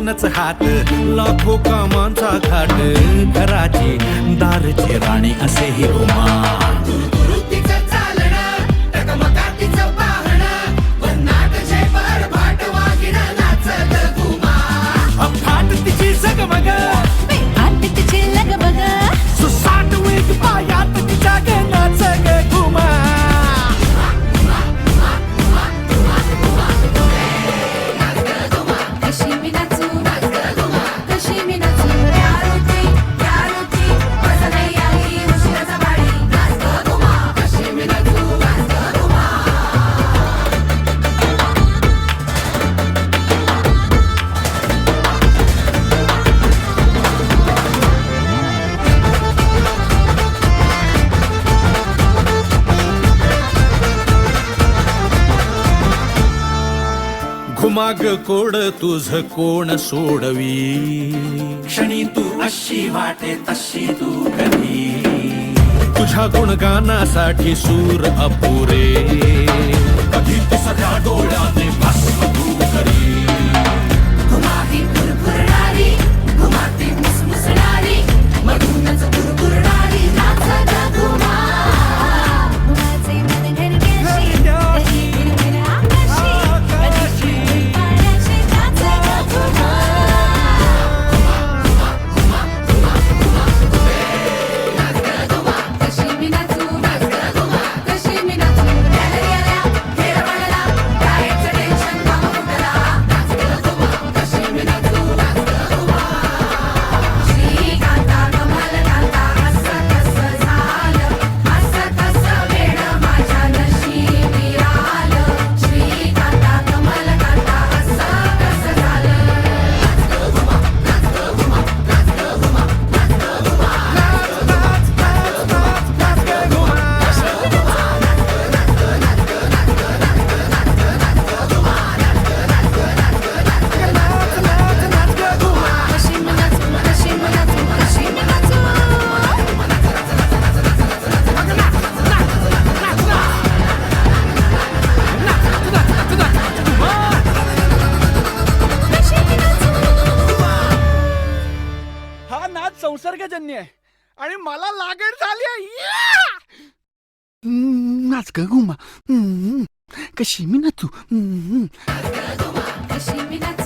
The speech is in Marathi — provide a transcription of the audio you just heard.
दोनच हात लाखो कामांचा घाट घराची दारची राणी असे ही घुमा फाट तिची जगमग आत तिची लगबग सुसाट वेग पायात तिच्या गे नाच गे घुमा कशी मी नाचू कशी मी नाचू या रोटी माझा नाही आली उशिराचा बाळी नाच ग घुमा कशी मी नाचू नाच ग घुमा घुमाग कोड तुझ कोण सोडवी क्षणी तू अशी वाटे तशी तू कधी तुझ्या गुणगानासाठी सूर अपुरे कधी तू सगळ्या डोळ्याने भस्म तू करी घुमाती फुरफुरणारी घुमाती मुसमुसणारी मधूनच फुरफुरणारी नाच ग घुमा घुमाचे मन घरग्याशी कधी हिरवेर आकाशी कधी पाण्याची नाच ग घुमा कशी मी नाचू कशी मी नाचू गॅलरी आल्या खेळ वाढला गायचं टेन्शन काम फुटला नाच ग घुमा कशी मी नाचू घुमा श्रीकांता कमाल कांता असं कसं झालं असं कसं वेड माझ्या नशिबी आलं श्रीकांता कमाल कांता असं कसं झालं कशी मी नाचू कशी मी नाचू कशी मी नाचू हा नाच संसर्गजन्य आहे आणि मला लागण झाली आहे नाच ग घुमा कशी मी नाचू कशी मी नाचू